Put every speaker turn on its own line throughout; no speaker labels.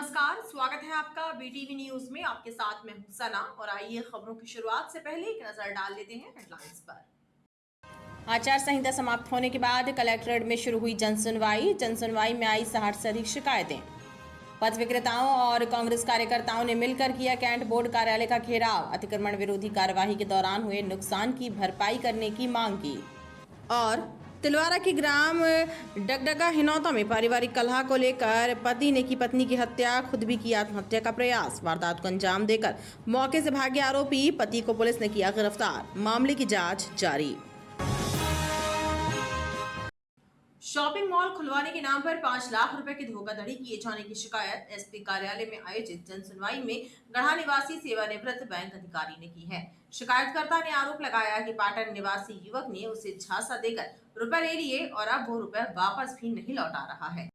नमस्कार, स्वागत है आपका बीटीवी न्यूज में। आपके साथ मैं हूं सना और आइए खबरों की शुरुआत से पहले एक नजर डाल लेते हैं हेडलाइंस पर। आचार संहिता समाप्त होने के बाद कलेक्ट्रेट में शुरू हुई जनसुनवाई में आई 60 से अधिक शिकायतें। पथ विक्रेताओं और कांग्रेस कार्यकर्ताओं ने मिलकर किया कैंट बोर्ड कार्यालय का घेराव। अतिक्रमण विरोधी कार्यवाही के दौरान हुए नुकसान की भरपाई करने की मांग की। और तिलवारा के ग्राम डगडगा हिनौता में पारिवारिक कलह को लेकर पति ने की पत्नी की हत्या, खुद भी की आत्महत्या का प्रयास। वारदात को अंजाम देकर मौके से भागे आरोपी पति को पुलिस ने किया गिरफ्तार। मामले की जांच जारी। शॉपिंग मॉल खुलवाने के नाम पर 5 लाख रुपए की धोखाधड़ी किए जाने की शिकायत एसपी कार्यालय में आयोजित जनसुनवाई में गढ़ा निवासी सेवानिवृत्त बैंक अधिकारी ने की है। शिकायतकर्ता ने आरोप लगाया कि पाटन निवासी युवक ने उसे झांसा देकर रुपए ले लिए और अब वो रुपए वापस भी नहीं लौटा रहा है।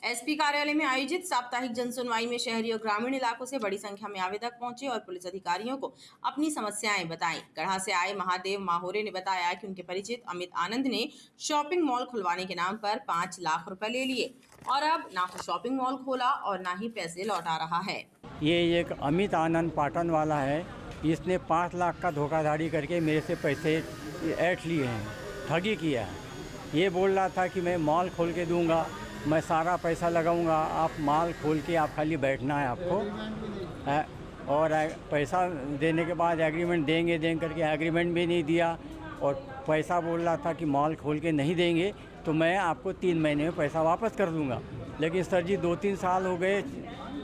एसपी कार्यालय में आयोजित साप्ताहिक जनसुनवाई में शहरी और ग्रामीण इलाकों से बड़ी संख्या में आवेदक पहुंचे और पुलिस अधिकारियों को अपनी समस्याएं बताईं। गढ़ा से आए महादेव माहोरे ने बताया कि उनके परिचित अमित आनंद ने शॉपिंग मॉल खुलवाने के नाम पर 5 लाख रुपए ले लिए और अब ना तो शॉपिंग मॉल खोला और ना ही पैसे लौटा रहा है।
ये एक अमित आनंद पाटन वाला है। इसने 5 लाख का धोखाधड़ी करके मेरे से पैसे ऐंठ लिए हैं, ठगी किया है। ये बोल रहा था कि मैं मॉल खोल के दूंगा, मैं सारा पैसा लगाऊंगा, आप माल खोल के आप खाली बैठना है आपको और पैसा देने के बाद एग्रीमेंट देंगे करके एग्रीमेंट भी नहीं दिया और पैसा बोल रहा था कि मॉल खोल के नहीं देंगे तो मैं आपको 3 महीने में पैसा वापस कर दूंगा। लेकिन सर जी 2-3 साल हो गए,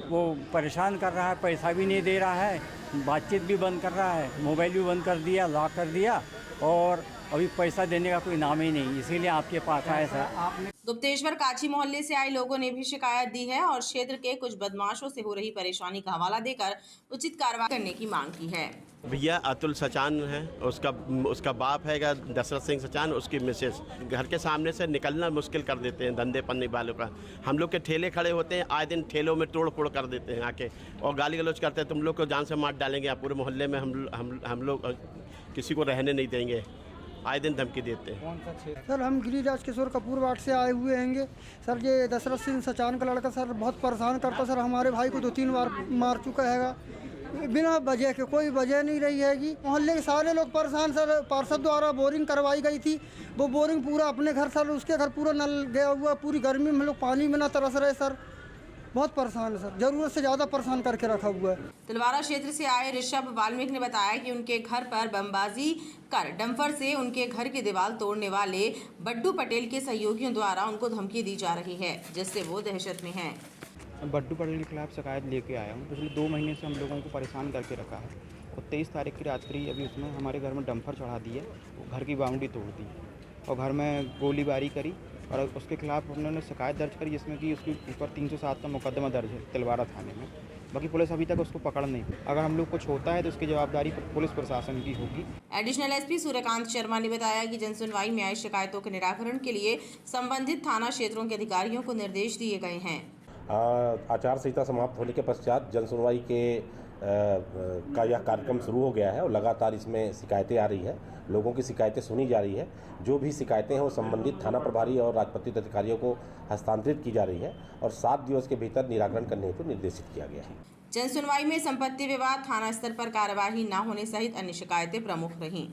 वो परेशान कर रहा है, पैसा भी नहीं दे रहा है, बातचीत भी बंद कर रहा है, मोबाइल भी बंद कर दिया, लॉक कर दिया और अभी पैसा देने का कोई नाम ही नहीं। इसीलिए आपके पास आया सर।
गुप्तेश्वर काछी मोहल्ले से आए लोगों ने भी शिकायत दी है और क्षेत्र के कुछ बदमाशों से हो रही परेशानी का हवाला देकर उचित कार्रवाई करने की मांग की है।
भैया अतुल सचान है, उसका बाप हैगा दशरथ सिंह सचान, उसकी मिसेस घर के सामने से निकलना मुश्किल कर देते हैं धंधे पन्ने वालों का। हम लोग के ठेले खड़े होते हैं, आए दिन ठेलों में तोड़ फोड़ कर देते हैं आके और गाली गलौज करते हैं, तुम लोग को जान से मार डालेंगे, पूरे मोहल्ले में हम लोग किसी को रहने नहीं देंगे, आए दिन धमकी देते हैं।
सर हम गिरिराज किशोर कपूर वार्ड से आए हुए हैंगे। सर ये दशरथ सिंह सचान का लड़का सर बहुत परेशान करता, सर हमारे भाई को 2-3 बार मार चुका हैगा बिना वजह के, कोई वजह नहीं रही हैगी। मोहल्ले के सारे लोग परेशान। सर पार्षद द्वारा बोरिंग करवाई गई थी, वो बोरिंग पूरा अपने घर, सर उसके घर पूरा नल गया हुआ, पूरी गर्मी में हम लोग पानी में ना तरस रहे। सर बहुत परेशान है, सर जरूरत से ज़्यादा परेशान करके रखा हुआ है।
तिलवारा क्षेत्र से आए ऋषभ वाल्मीकि ने बताया कि उनके घर पर बमबाजी कर डंपर से उनके घर की दीवार तोड़ने वाले बड्डू पटेल के सहयोगियों द्वारा उनको धमकी दी जा रही है, जिससे वो दहशत में हैं।
बड्डू पटेल के खिलाफ शिकायत लेके आया हूँ। पिछले 2 महीने से हम लोगों को परेशान करके रखा है और 23 तारीख की रात्रि अभी उसने हमारे घर में डंपर चढ़ा दी है, घर की बाउंड्री तोड़ दी और घर में गोलीबारी करी और उसके खिलाफ उन्होंने शिकायत दर्ज करी, जिसमें कि उसके ऊपर 307 का मुकदमा दर्ज है तिलवारा थाने में। बाकी पुलिस अभी तक उसको पकड़ नहीं। अगर हम लोग कुछ होता है तो उसकी जवाबदारी पुलिस प्रशासन की होगी।
एडिशनल एसपी सूर्यकांत शर्मा ने बताया कि जनसुनवाई में आई शिकायतों के निराकरण के लिए संबंधित थाना क्षेत्रों के अधिकारियों को निर्देश दिए गए हैं।
आचार संहिता समाप्त होने के पश्चात जनसुनवाई का यह कार्यक्रम शुरू हो गया है और लगातार इसमें शिकायतें आ रही है, लोगों की शिकायतें सुनी जा रही है। जो भी शिकायतें हैं वो संबंधित थाना प्रभारी और राजपत्रित अधिकारियों को हस्तांतरित की जा रही है और 7 दिवस के भीतर निराकरण करने हेतु निर्देशित किया गया है।
जनसुनवाई में संपत्ति विवाद, थाना स्तर पर कार्यवाही न होने सहित अन्य शिकायतें प्रमुख रहीं।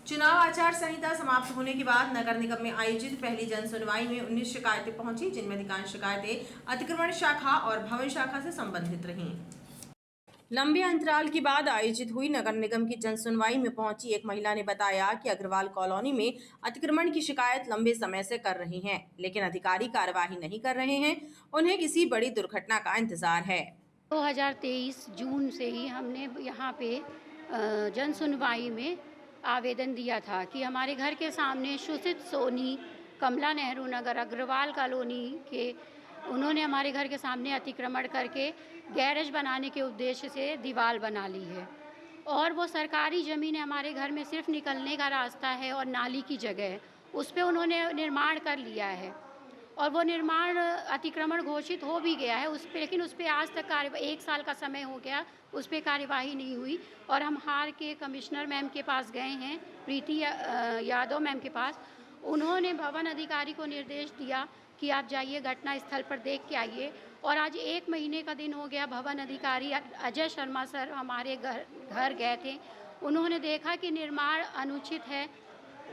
चुनाव आचार संहिता समाप्त होने के बाद नगर निगम में आयोजित पहली जनसुनवाई में 19 शिकायतें पहुंची, जिनमें अधिकांश शिकायतें अतिक्रमण शाखा और भवन शाखा से संबंधित रहीं। लंबे अंतराल के बाद आयोजित हुई नगर निगम की जनसुनवाई में पहुंची एक महिला ने बताया कि अग्रवाल कॉलोनी में अतिक्रमण की शिकायत लंबे समय से कर रही हैं, लेकिन अधिकारी कार्यवाही नहीं कर रहे हैं। उन्हें किसी बड़ी दुर्घटना का इंतजार है।
2023 जून से ही हमने यहाँ पे जनसुनवाई में आवेदन दिया था कि हमारे घर के सामने सुशीत सोनी, कमला नेहरू नगर, अग्रवाल कॉलोनी के उन्होंने हमारे घर के सामने अतिक्रमण करके गैरेज बनाने के उद्देश्य से दीवार बना ली है और वो सरकारी ज़मीन है, हमारे घर में सिर्फ निकलने का रास्ता है और नाली की जगह है, उस पर उन्होंने निर्माण कर लिया है और वो निर्माण अतिक्रमण घोषित हो भी गया है उस पर, लेकिन उस पर आज तक 1 साल का समय हो गया, उस पर कार्यवाही नहीं हुई और हम हार के कमिश्नर मैम के पास गए हैं, प्रीति यादव मैम के पास। उन्होंने भवन अधिकारी को निर्देश दिया कि आप जाइए घटना स्थल पर देख के आइए। और आज 1 महीने का दिन हो गया, भवन अधिकारी अजय शर्मा सर हमारे घर गए थे, उन्होंने देखा कि निर्माण अनुचित है,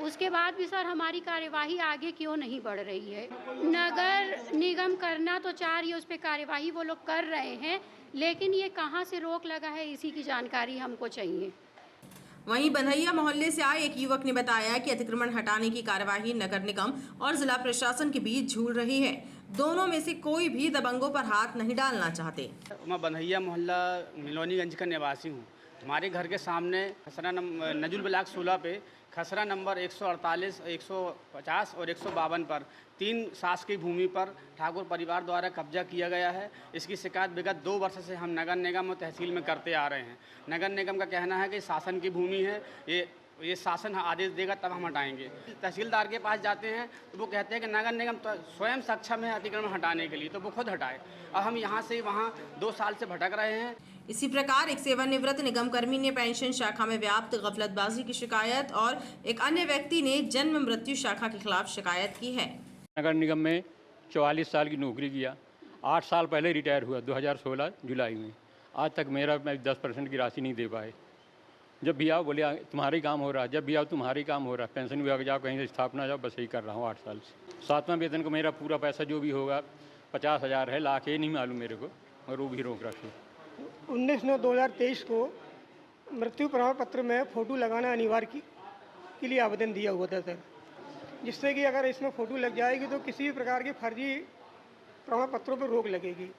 उसके बाद भी सर हमारी कार्यवाही आगे क्यों नहीं बढ़ रही है। नगर निगम करना तो चाह रही है, उस पर कार्यवाही वो लोग कर रहे हैं, लेकिन ये कहाँ से रोक लगा है इसी की जानकारी हमको चाहिए।
वहीं बंधैया मोहल्ले से आए एक युवक ने बताया कि अतिक्रमण हटाने की कार्यवाही नगर निगम और जिला प्रशासन के बीच झूल रही है। दोनों में से कोई भी दबंगों पर हाथ नहीं डालना चाहते।
मैं बंधैया मोहल्ला मिलोनीगंज का निवासी हूँ। हमारे घर के सामने खसरा नजुल ब्लॉक 16 पे खसरा नंबर 148, 150 और 152 पर 3 शासकीय भूमि पर ठाकुर परिवार द्वारा कब्जा किया गया है। इसकी शिकायत विगत 2 वर्ष से हम नगर निगम और तहसील में करते आ रहे हैं। नगर निगम का कहना है कि शासन की भूमि है, ये शासन आदेश देगा तब हम हटाएंगे। तहसीलदार के पास जाते हैं तो वो कहते हैं कि नगर निगम तो स्वयं सक्षम है अतिक्रमण हटाने के लिए, तो वो खुद हटाए। और हम यहाँ से वहाँ 2 साल से भटक रहे हैं।
इसी प्रकार एक सेवानिवृत्त निगम कर्मी ने पेंशन शाखा में व्याप्त गफलतबाजी की शिकायत और एक अन्य व्यक्ति ने जन्म मृत्यु शाखा के खिलाफ शिकायत की है।
नगर निगम में 44 साल की नौकरी किया, 8 साल पहले रिटायर हुआ 2016 जुलाई में। आज तक मेरा 10% की राशि नहीं दे पाए। जब भी आओ बोले तुम्हारे काम हो रहा है, जब भी आओ तुम्हारे काम हो रहा है। पेंशन विभाग जाओ, कहीं से स्थापना जाओ, बस यही कर रहा हूँ 8 साल से। 7वां वेतन को मेरा पूरा पैसा जो भी होगा 50,000 है, लाख ये नहीं मालूम मेरे को, और वो भी रोक रखी।
19/9/2023 को मृत्यु प्रमाण पत्र में फ़ोटो लगाना अनिवार्य के लिए आवेदन दिया हुआ था सर, जिससे कि अगर इसमें फ़ोटो लग जाएगी तो किसी भी प्रकार के फर्जी प्रमाण पत्रों पर रोक लगेगी।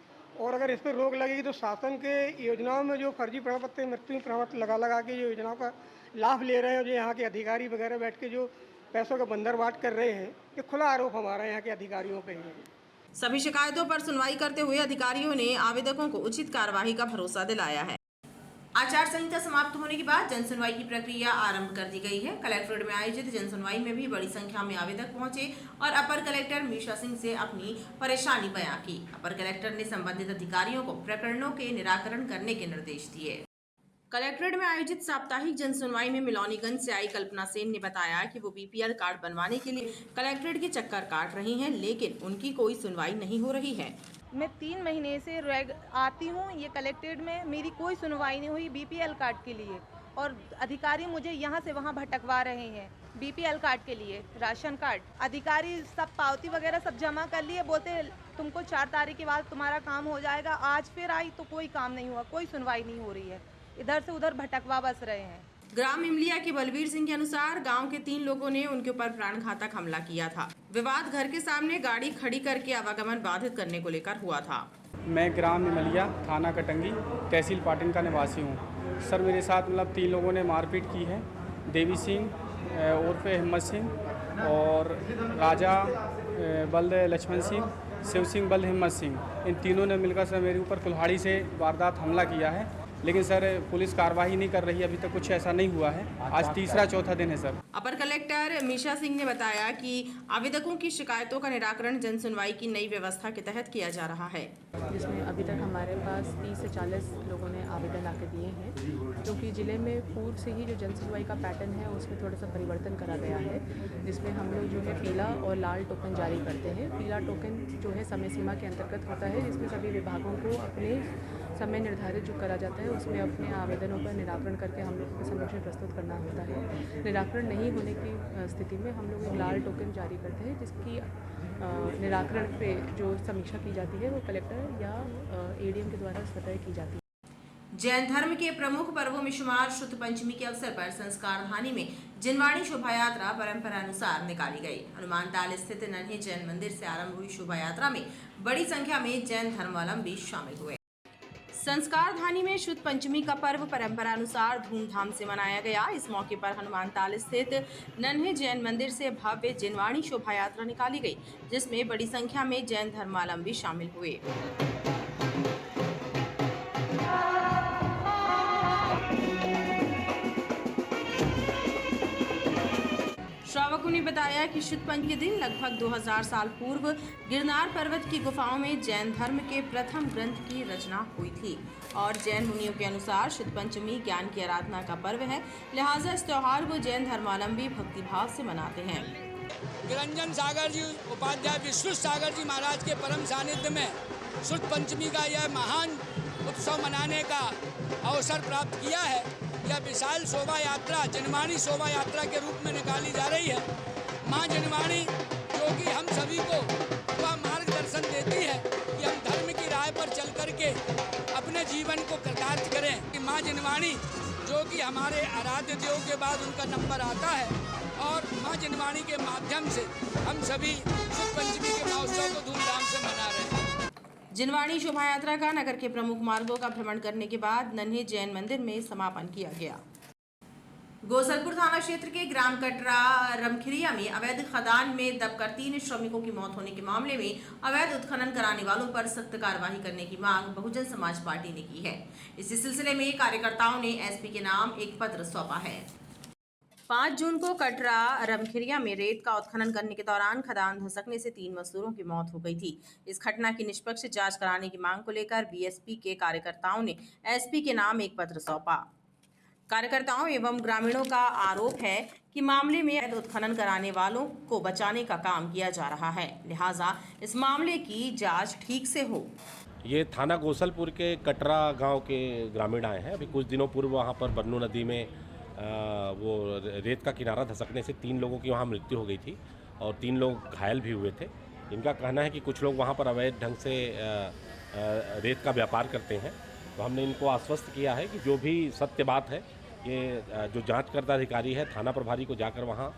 और अगर इस पर रोक लगेगी तो शासन के योजनाओं में जो फर्जी प्रमाण पत्र मृत्यु प्रमाण पत्र लगा के जो योजनाओं का लाभ ले रहे हैं, जो यहाँ के अधिकारी वगैरह बैठ के जो पैसों का बंदरबाट कर रहे हैं, ये खुला आरोप हमारा यहाँ के अधिकारियों पे है।
सभी शिकायतों पर सुनवाई करते हुए अधिकारियों ने आवेदकों को उचित कार्यवाही का भरोसा दिलाया है। आचार संहिता समाप्त होने के बाद जन सुनवाई की प्रक्रिया आरंभ कर दी गई है। कलेक्ट्रेट में आयोजित जन सुनवाई में भी बड़ी संख्या में आवेदक पहुंचे और अपर कलेक्टर मीशा सिंह से अपनी परेशानी बयां की। अपर कलेक्टर ने संबंधित अधिकारियों को प्रकरणों के निराकरण करने के निर्देश दिए। कलेक्ट्रेट में आयोजित साप्ताहिक जन सुनवाई में मिलोनीगंज से आई कल्पना सेन ने बताया कि वो बीपीएल कार्ड बनवाने के लिए कलेक्ट्रेट के चक्कर काट रही हैं, लेकिन उनकी कोई सुनवाई नहीं हो रही है।
मैं 3 महीने से आती हूँ ये कलेक्ट्रेट में, मेरी कोई सुनवाई नहीं हुई बीपीएल कार्ड के लिए, और अधिकारी मुझे यहाँ से वहाँ भटकवा रहे हैं। बीपीएल कार्ड के लिए राशन कार्ड, अधिकारी सब पावती वगैरह सब जमा कर लिए, बोलते तुमको 4 तारीख के बाद तुम्हारा काम हो जाएगा। आज फिर आई तो कोई काम नहीं हुआ, कोई सुनवाई नहीं हो रही है, इधर से उधर भटकवा बस रहे हैं।
ग्राम इमलिया के बलबीर सिंह के अनुसार गांव के 3 लोगों ने उनके ऊपर प्राणघातक हमला किया था। विवाद घर के सामने गाड़ी खड़ी करके आवागमन बाधित करने को लेकर हुआ था।
मैं ग्राम इमलिया, थाना कटंगी, तहसील पाटन का निवासी हूँ। सर मेरे साथ 3 लोगों ने मारपीट की है। देवी सिंह उर्फ हिम्मत सिंह और राजा बल्द लक्ष्मण सिंह, शिव सिंह बल्द हिम्मत सिंह, इन तीनों ने मिलकर सर मेरे ऊपर कुल्हाड़ी से वारदात हमला किया है। लेकिन सर पुलिस कार्रवाई नहीं कर रही है, अभी तक कुछ ऐसा नहीं हुआ है। आज तीसरा चौथा दिन है सर।
अपर कलेक्टर मीशा सिंह ने बताया कि आवेदकों की शिकायतों का निराकरण जन सुनवाई की नई व्यवस्था के तहत किया जा रहा है,
जिसमें अभी तक हमारे पास 30 से 40 लोगों ने आवेदन आके दिए हैं, क्योंकि ज़िले में पूर्व से ही जो जन सुनवाई का पैटर्न है उसमें थोड़ा सा परिवर्तन करा गया है, जिसमें हम लोग जो है पीला और लाल टोकन जारी करते हैं। पीला टोकन जो है समय सीमा के अंतर्गत होता है, जिसमें सभी विभागों को अपने समय निर्धारित जो करा जाता है उसमें अपने आवेदनों का निराकरण करके हम लोगों के समक्ष प्रस्तुत करना होता है। निराकरण नहीं होने की स्थिति में हम लोग एक लाल टोकन जारी करते हैं, जिसकी निराकरण पे जो समीक्षा की जाती है वो कलेक्टर या एडीएम के द्वारा स्वतः की जाती है।
जैन धर्म के प्रमुख पर्वों में शुमार शुद्ध पंचमी के अवसर पर संस्कार धानी में जिनवाणी शोभा यात्रा परंपरानुसार निकाली गई। हनुमान ताल स्थित नन्हे जैन मंदिर से आरंभ हुई शोभा यात्रा में बड़ी संख्या में जैन धर्मावलंबी शामिल हुए। संस्कार धानी में शुद्ध पंचमी का पर्व परंपरानुसार धूमधाम से मनाया गया। इस मौके पर हनुमान ताल स्थित नन्हे जैन मंदिर से भव्य जिनवाणी शोभा यात्रा निकाली गई, जिसमें बड़ी संख्या में जैन धर्मावलंबी शामिल हुए। श्रावकों ने बताया कि शुद्ध पंचमी के दिन लगभग 2000 साल पूर्व गिरनार पर्वत की गुफाओं में जैन धर्म के प्रथम ग्रंथ की रचना हुई थी और जैन मुनियों के अनुसार शुद्ध पंचमी ज्ञान की आराधना का पर्व है, लिहाजा इस त्योहार को जैन धर्मावलंबी भक्तिभाव से मनाते हैं।
निरंजन सागर जी उपाध्याय विश्व सागर जी महाराज के परम सानिध्य में शुद्ध पंचमी का यह महान उत्सव मनाने का अवसर प्राप्त किया है। यह विशाल शोभा यात्रा जिनवाणी शोभा यात्रा के रूप में निकाली जा रही है। माँ जिनवाणी जो कि हम सभी को वह मार्गदर्शन देती है कि हम धर्म की राह पर चल करके अपने जीवन को कृतार्थ करें। कि माँ जिनवाणी जो कि हमारे आराध्य देव के बाद उनका नंबर आता है और माँ जिनवाणी के माध्यम से हम सभी शुद्ध पंचमी के महोत्सव को धूमधाम से मना रहे हैं।
जिनवाणी शोभा यात्रा का नगर के प्रमुख मार्गों का भ्रमण करने के बाद नन्हे जैन मंदिर में समापन किया गया। गोसलपुर थाना क्षेत्र के ग्राम कटरा रमखिरिया में अवैध खदान में दबकर 3 श्रमिकों की मौत होने के मामले में अवैध उत्खनन कराने वालों पर सख्त कार्रवाई करने की मांग बहुजन समाज पार्टी ने की है। इसी सिलसिले में कार्यकर्ताओं ने एसपी के नाम एक पत्र सौंपा है। 5 जून को कटरा रमखिरिया में रेत का उत्खनन करने के दौरान खदान धसकने से 3 मजदूरों की मौत हो गई थी। इस घटना की निष्पक्ष जांच कराने की मांग को लेकर बीएसपी के कार्यकर्ताओं ने एसपी के नाम एक पत्र सौंपा। कार्यकर्ताओं एवं ग्रामीणों का आरोप है कि मामले में अवैध उत्खनन कराने वालों को बचाने का काम किया जा रहा है, लिहाजा इस मामले की जांच ठीक से हो।
ये थाना गोसलपुर के कटरा गांव के ग्रामीण आए हैं। अभी कुछ दिनों पूर्व वहां पर बन्नू नदी में वो रेत का किनारा धसकने से 3 लोगों की वहाँ मृत्यु हो गई थी और 3 लोग घायल भी हुए थे। इनका कहना है कि कुछ लोग वहाँ पर अवैध ढंग से रेत का व्यापार करते हैं। तो हमने इनको आश्वस्त किया है कि जो भी सत्य बात है, ये जो जांचकर्ता अधिकारी है थाना प्रभारी को जाकर वहाँ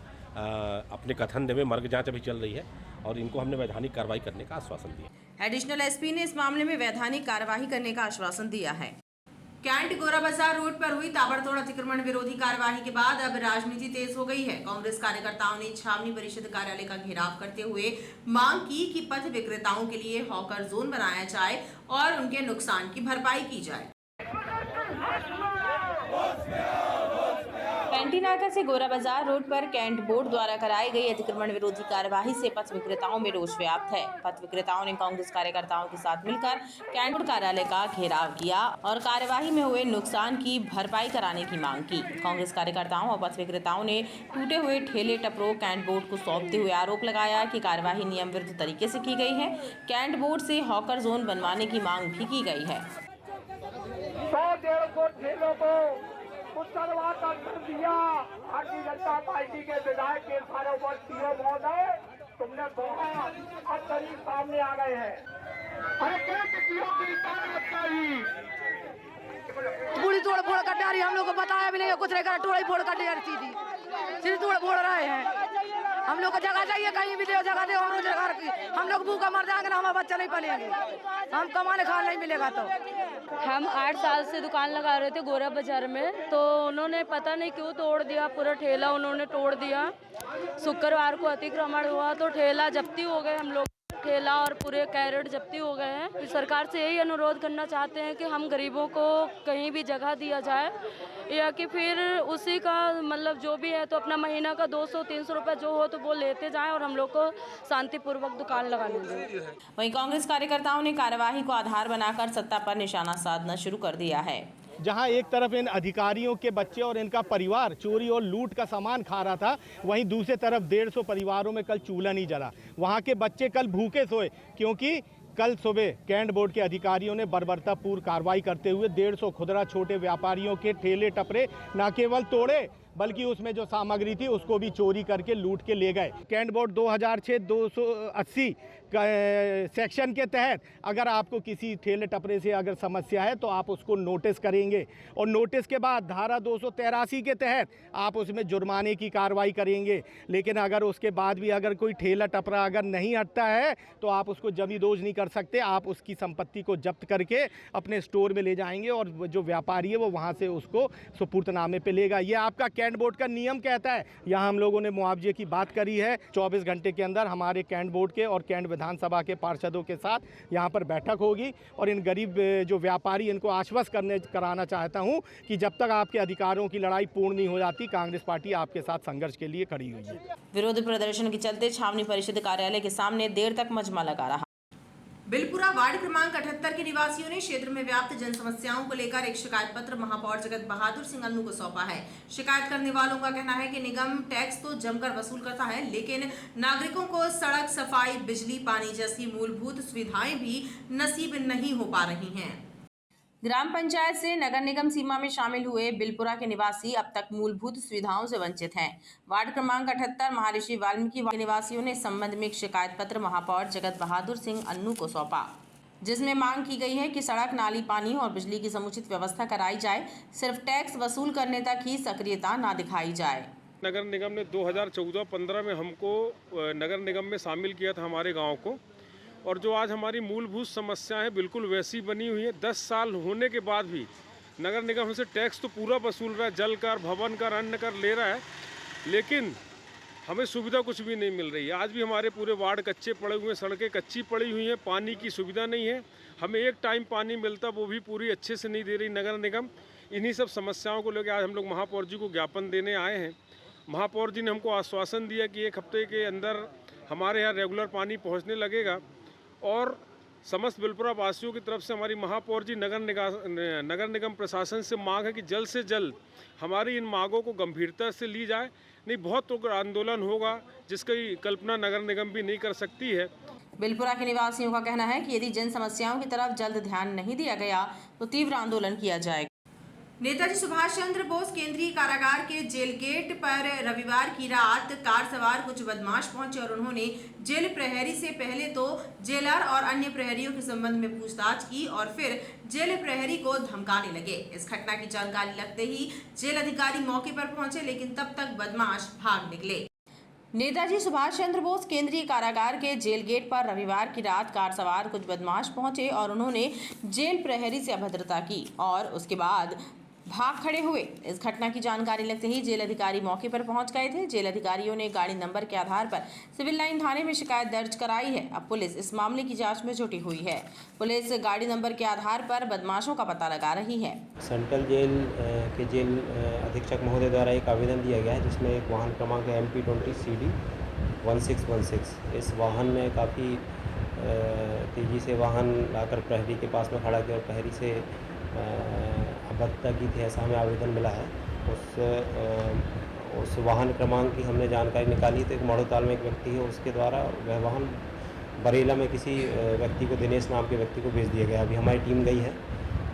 अपने कथन देवे। मर्ग जांच अभी चल रही है और इनको हमने वैधानिक कार्रवाई करने का आश्वासन दिया।
एडिशनल एसपी ने इस मामले में वैधानिक कार्यवाही करने का आश्वासन दिया है। कैंट गोरा बाजार रोड पर हुई ताबड़तोड़ अतिक्रमण विरोधी कार्यवाही के बाद अब राजनीति तेज हो गई है। कांग्रेस कार्यकर्ताओं ने छावनी परिषद कार्यालय का घेराव करते हुए मांग की कि पथ विक्रेताओं के लिए हॉकर जोन बनाया जाए और उनके नुकसान की भरपाई की जाए। कैंटीनाका से गोरा बाजार रोड पर कैंट बोर्ड द्वारा कराई गई अतिक्रमण विरोधी कार्यवाही से पथ विक्रेताओं में रोष व्याप्त है। पथ विक्रेताओं ने कांग्रेस कार्यकर्ताओं के साथ मिलकर कैंट बोर्ड कार्यालय का घेराव किया और कार्यवाही में हुए नुकसान की भरपाई कराने की मांग की। कांग्रेस कार्यकर्ताओं और पथ विक्रेताओं ने टूटे हुए ठेले टपरों कैंट बोर्ड को सौंपते हुए आरोप लगाया कि कार्यवाही नियम विरुद्ध तरीके से की गई है। कैंट बोर्ड से हॉकर जोन बनवाने की मांग भी की गई है।
100-150 ठेलों को उत्तरवा कर दिया। भारतीय जनता पार्टी के विधायक के सारों पर सीओ महोदय तुमने बहुत तरीक सामने आ गए हैं। अरे सीओ की
पूरी तोड़ फोड़ कर डाली, हम लोग को बताया भी नहीं है, कुछ नहीं करा, टोड़ी फोड़ कर दिया सीधी सीधी तोड़ फोड़ रहे हैं। हम लोग को जगह चाहिए, कहीं भी दे जगह दे, हम रोजगार की। हम लोग भूखा मर जाएंगे ना, हमारा बच्चा नहीं पलेंगे, हम कमाने खाने नहीं मिलेगा। तो
हम 8 साल से दुकान लगा रहे थे गोरा बाजार में, तो उन्होंने पता नहीं क्यों तोड़ दिया, पूरा ठेला उन्होंने तोड़ दिया। शुक्रवार को अतिक्रमण हुआ तो ठेला जब्ती हो गए, हम लोग ठेला और पूरे कैरेट जब्ती हो गए हैं। सरकार से यही अनुरोध करना चाहते हैं कि हम गरीबों को कहीं भी जगह दिया जाए या कि फिर उसी का मतलब जो भी है तो अपना महीना का 200-300 रुपये जो हो तो वो लेते जाएं और हम लोग को शांतिपूर्वक दुकान लगाने दें।
वहीं कांग्रेस कार्यकर्ताओं ने कार्यवाही को आधार बनाकर सत्ता पर निशाना साधना शुरू कर दिया है।
जहां एक तरफ इन अधिकारियों के बच्चे और इनका परिवार चोरी और लूट का सामान खा रहा था, वहीं दूसरी तरफ 150 परिवारों में कल चूल्हा नहीं जला। वहां के बच्चे कल भूखे सोए क्योंकि कल सुबह कैंट बोर्ड के अधिकारियों ने बर्बरतापूर्ण कार्रवाई करते हुए 150 खुदरा छोटे व्यापारियों के ठेले टपरे न केवल तोड़े बल्कि उसमें जो सामग्री थी उसको भी चोरी करके लूट के ले गए। कैंट बोर्ड 2006-280 सेक्शन के तहत अगर आपको किसी ठेले टपरे से अगर समस्या है तो आप उसको नोटिस करेंगे और नोटिस के बाद धारा 283 के तहत आप उसमें जुर्माने की कार्रवाई करेंगे। लेकिन अगर उसके बाद भी अगर कोई ठेला टपरा अगर नहीं हटता है तो आप उसको जमींदोज नहीं कर सकते, आप उसकी संपत्ति को जब्त करके अपने स्टोर में ले जाएंगे और जो व्यापारी है वो वहाँ से उसको सुपुर्दनामे पे लेगा। ये आपका कैंट बोर्ड का नियम कहता है। यहाँ हम लोगों ने मुआवजे की बात करी है। 24 घंटे के अंदर हमारे कैंट बोर्ड के और कैंट विधानसभा के पार्षदों के साथ यहाँ पर बैठक होगी और इन गरीब जो व्यापारी इनको आश्वस्त कराना चाहता हूँ कि जब तक आपके अधिकारों की लड़ाई पूर्ण नहीं हो जाती कांग्रेस पार्टी आपके साथ संघर्ष के लिए खड़ी हुई है।
विरोध प्रदर्शन के चलते छावनी परिषद कार्यालय के सामने देर तक मजमा लगा रहा। बिलपुरा वार्ड क्रमांक 78 के निवासियों ने क्षेत्र में व्याप्त जन समस्याओं को लेकर एक शिकायत पत्र महापौर जगत बहादुर सिंह अन्नू को सौंपा है। शिकायत करने वालों का कहना है कि निगम टैक्स तो जमकर वसूल करता है, लेकिन नागरिकों को सड़क, सफाई, बिजली, पानी जैसी मूलभूत सुविधाएं भी नसीब नहीं हो पा रही हैं। ग्राम पंचायत से नगर निगम सीमा में शामिल हुए बिलपुरा के निवासी अब तक मूलभूत सुविधाओं से वंचित हैं। वार्ड क्रमांक 78 महर्षि वाल्मीकि के निवासियों ने इस संबंध में एक शिकायत पत्र महापौर जगत बहादुर सिंह अन्नू को सौंपा, जिसमें मांग की गई है कि सड़क, नाली, पानी और बिजली की समुचित व्यवस्था कराई जाए, सिर्फ टैक्स वसूल करने तक ही सक्रियता न दिखाई जाए।
नगर निगम ने 2014-15 में हमको नगर निगम में शामिल किया था हमारे गाँव को, और जो आज हमारी मूलभूत समस्याएं बिल्कुल वैसी बनी हुई है। 10 साल होने के बाद भी नगर निगम से टैक्स तो पूरा वसूल रहा है, जल कर, भवन कर, अन्न कर ले रहा है, लेकिन हमें सुविधा कुछ भी नहीं मिल रही है। आज भी हमारे पूरे वार्ड कच्चे पड़े हुए हैं, सड़कें कच्ची पड़ी हुई हैं, पानी की सुविधा नहीं है। हमें एक टाइम पानी मिलता, वो भी पूरी अच्छे से नहीं दे रही नगर निगम। इन्हीं सब समस्याओं को लेकर आज हम लोग महापौर जी को ज्ञापन देने आए हैं। महापौर जी ने हमको आश्वासन दिया कि 1 हफ्ते के अंदर हमारे यहाँ रेगुलर पानी पहुँचने लगेगा, और समस्त बिलपुरा वासियों की तरफ से हमारी महापौर जी नगर निगम प्रशासन से मांग है कि जल्द से जल्द हमारी इन मांगों को गंभीरता से ली जाए। नहीं बहुत तो आंदोलन होगा जिसकी कल्पना नगर निगम भी नहीं कर सकती है।
बिलपुरा के निवासियों का कहना है कि यदि जन समस्याओं की तरफ जल्द ध्यान नहीं दिया गया तो तीव्र आंदोलन किया जाएगा। नेताजी सुभाष चंद्र बोस केंद्रीय कारागार के जेल गेट पर रविवार की रात कार सवार कुछ बदमाश पहुंचे और उन्होंने जेल प्रहरी से पहले तो जेलर और अन्य प्रहरियों के संबंध में पूछताछ की और फिर जेल प्रहरी को धमकाने लगे। इस घटना की जानकारी लगते ही जेल अधिकारी मौके पर पहुंचे, लेकिन तब तक बदमाश भाग निकले। नेताजी सुभाष चंद्र बोस केंद्रीय कारागार के जेल गेट पर रविवार की रात कार सवार कुछ बदमाश पहुंचे और उन्होंने जेल प्रहरी से अभद्रता की और उसके बाद भाग खड़े हुए। इस घटना की जानकारी लगते ही जेल अधिकारी मौके पर पहुंच गए थे। जेल अधिकारियों ने गाड़ी नंबर के आधार पर सिविल लाइन थाने में शिकायत दर्ज कराई है। अब पुलिस इस मामले की जांच में जुटी हुई है। पुलिस गाड़ी नंबर के आधार पर बदमाशों का पता लगा रही है।
सेंट्रल जेल के जेल अधीक्षक महोदय द्वारा एक आवेदन दिया गया है, जिसमें एक वाहन क्रमांक है MP20CD 1616। इस वाहन में काफ़ी तेज़ी से वाहन लाकर प्रहरी के पास में खड़ा किया और प्रहरी से अभद्रता की थी, ऐसा हमें आवेदन मिला है। उस वाहन क्रमांक की हमने जानकारी निकाली, तो एक मड़ोताल में एक व्यक्ति है, उसके द्वारा वह वाहन बरेला में किसी व्यक्ति को, दिनेश नाम के व्यक्ति को भेज दिया गया। अभी हमारी टीम गई है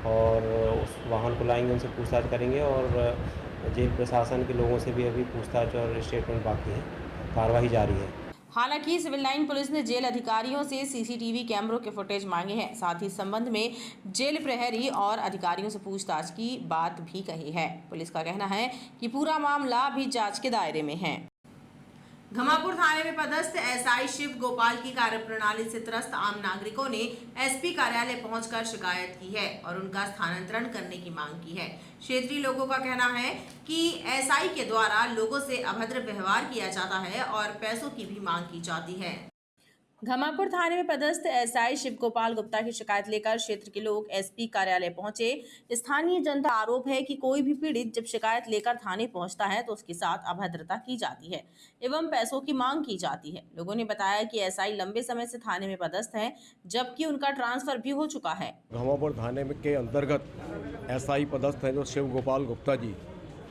और उस वाहन को लाएंगे, उनसे पूछताछ करेंगे और जेल प्रशासन के लोगों से भी अभी पूछताछ और स्टेटमेंट बाकी है, कार्रवाई जारी है।
हालांकि सिविल लाइन पुलिस ने जेल अधिकारियों से CCTV कैमरों के फुटेज मांगे हैं। साथ ही इस संबंध में जेल प्रहरी और अधिकारियों से पूछताछ की बात भी कही है। पुलिस का कहना है कि पूरा मामला अभी जांच के दायरे में है। घमापुर थाने में पदस्थ SI शिव गोपाल की कार्यप्रणाली से त्रस्त आम नागरिकों ने SP कार्यालय पहुंचकर शिकायत की है और उनका स्थानांतरण करने की मांग की है। क्षेत्रीय लोगों का कहना है कि SI के द्वारा लोगों से अभद्र व्यवहार किया जाता है और पैसों की भी मांग की जाती है। घमापुर थाने में पदस्थ SI शिव गोपाल गुप्ता की शिकायत लेकर क्षेत्र के लोग SP कार्यालय पहुंचे। स्थानीय जनता का आरोप है कि कोई भी पीड़ित जब शिकायत लेकर थाने पहुंचता है तो उसके साथ अभद्रता की जाती है एवं पैसों की मांग की जाती है। लोगों ने बताया कि SI लंबे समय से थाने में पदस्थ है, जबकि उनका ट्रांसफर भी हो चुका है।
घमापुर थाने में के अंतर्गत SI पदस्थ है जो शिव गोपाल गुप्ता जी,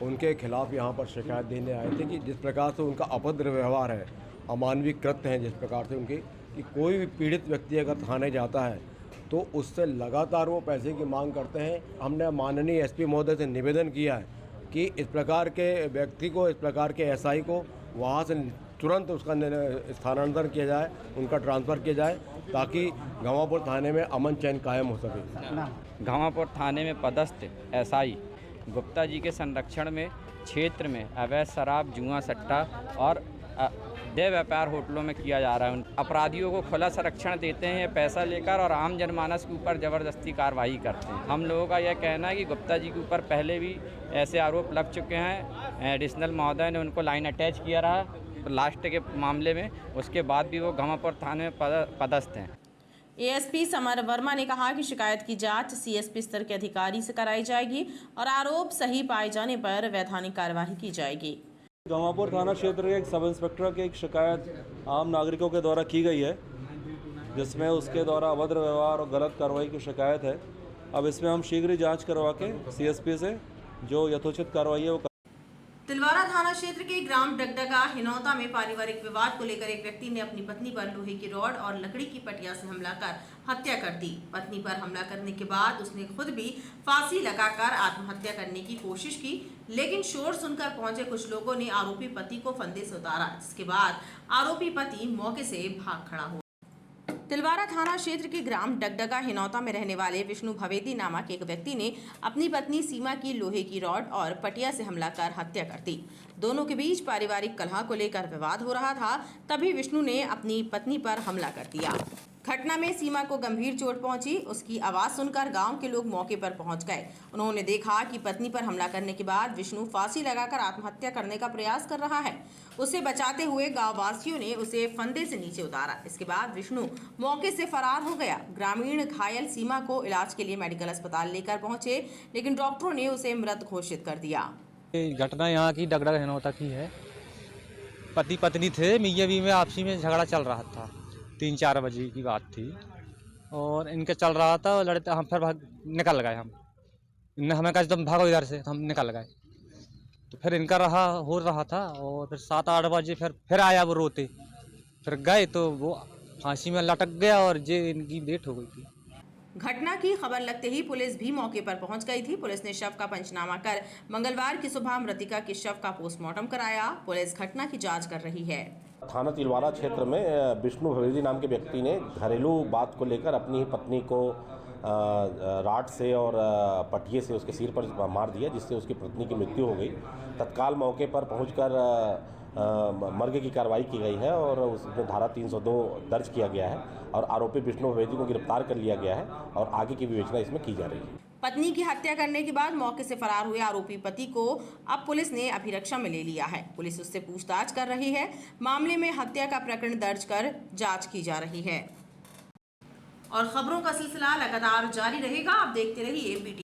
उनके खिलाफ यहाँ पर शिकायत देने आए थे कि जिस प्रकार से उनका अभद्र व्यवहार है, अमानवीय कृत्य हैं, जिस प्रकार से उनके कि कोई भी पीड़ित व्यक्ति अगर थाने जाता है तो उससे लगातार वो पैसे की मांग करते हैं। हमने माननीय SP महोदय से निवेदन किया है कि इस प्रकार के व्यक्ति को, इस प्रकार के SI को वहाँ से तुरंत उसका स्थानांतरण किया जाए, उनका ट्रांसफ़र किया जाए, ताकि घमापुर थाने में अमन चैन कायम हो सके।
घमापुर थाने में पदस्थ SI गुप्ता जी के संरक्षण में क्षेत्र में अवैध शराब, जुआ, सट्टा और देह व्यापार होटलों में किया जा रहा है। अपराधियों को खुला संरक्षण देते हैं पैसा लेकर और आम जनमानस के ऊपर ज़बरदस्ती कार्रवाई करते हैं। हम लोगों का यह कहना है कि गुप्ता जी के ऊपर पहले भी ऐसे आरोप लग चुके हैं। एडिशनल महोदय ने उनको लाइन अटैच किया रहा लास्ट के मामले में, उसके बाद भी वो घमापुर थाने में पदस्थ हैं।
ASP समर वर्मा ने कहा कि शिकायत की जांच CSP स्तर के अधिकारी से कराई जाएगी और आरोप सही पाए जाने पर वैधानिक कार्यवाही की जाएगी।
घमापुर थाना क्षेत्र के एक सब इंस्पेक्टर की एक शिकायत आम नागरिकों के द्वारा की गई है जिसमें उसके द्वारा अभद्र व्यवहार और गलत कार्रवाई की शिकायत है। अब इसमें हम शीघ्र ही जांच करवा के सीएसपी से जो यथोचित कार्रवाई है वो
तिलवारा थाना क्षेत्र के ग्राम डगडगा हिनौता में पारिवारिक विवाद को लेकर एक व्यक्ति ने अपनी पत्नी पर लोहे की रॉड और लकड़ी की पटिया से हमला कर हत्या कर दी। पत्नी पर हमला करने के बाद उसने खुद भी फांसी लगाकर आत्महत्या करने की कोशिश की, लेकिन शोर सुनकर पहुंचे कुछ लोगों ने आरोपी पति को फंदे से उतारा, जिसके बाद आरोपी पति मौके से भाग खड़ा हुआ। तिलवारा थाना क्षेत्र के ग्राम डगडगा हिनौता में रहने वाले विष्णु भवेदी नामक एक व्यक्ति ने अपनी पत्नी सीमा की लोहे की रॉड और पटिया से हमला कर हत्या कर दी। दोनों के बीच पारिवारिक कलह को लेकर विवाद हो रहा था, तभी विष्णु ने अपनी पत्नी पर हमला कर दिया। घटना में सीमा को गंभीर चोट पहुंची। उसकी आवाज सुनकर गांव के लोग मौके पर पहुंच गए। उन्होंने देखा कि पत्नी पर हमला करने के बाद विष्णु फांसी लगाकर आत्महत्या करने का प्रयास कर रहा है। उसे बचाते हुए गांव वासियों ने उसे फंदे से नीचे उतारा। इसके बाद विष्णु मौके से फरार हो गया। ग्रामीण घायल सीमा को इलाज के लिए मेडिकल अस्पताल लेकर पहुंचे, लेकिन डॉक्टरों ने उसे मृत घोषित कर दिया।
घटना यहाँ की डगडगा हिनौता की है। पति पत्नी थे, मियां बीवी में आपसी में झगड़ा चल रहा था। 3-4 बजे की बात थी और इनके चल रहा था और लड़ते हम फिर निकल गए। इनने हमें कहा तुम भागो इधर से, हम निकल गए। तो फिर इनका हो रहा था और फिर 7-8 बजे फिर आया वो रोते। फिर गए तो वो फांसी में लटक गया और जे इनकी डेथ हो गई थी।
घटना की खबर लगते ही पुलिस भी मौके पर पहुंच गई थी। पुलिस ने शव का पंचनामा कर मंगलवार की सुबह मृतिका के शव का पोस्टमार्टम कराया। पुलिस घटना की जांच कर रही है।
थाना तिलवारा क्षेत्र में विष्णु भवेदी नाम के व्यक्ति ने घरेलू बात को लेकर अपनी ही पत्नी को राड से और पटिये से उसके सिर पर मार दिया, जिससे उसकी पत्नी की मृत्यु हो गई। तत्काल मौके पर पहुंचकर मर्ग की कार्रवाई की गई है और उसमें धारा 302 दर्ज किया गया है और आरोपी विष्णु भवेदी को गिरफ्तार कर लिया गया है और आगे की विवेचना इसमें की जा रही है।
पत्नी की हत्या करने के बाद मौके से फरार हुए आरोपी पति को अब पुलिस ने अभिरक्षा में ले लिया है। पुलिस उससे पूछताछ कर रही है। मामले में हत्या का प्रकरण दर्ज कर जांच की जा रही है और खबरों का सिलसिला लगातार जारी रहेगा। आप देखते रहिए BT।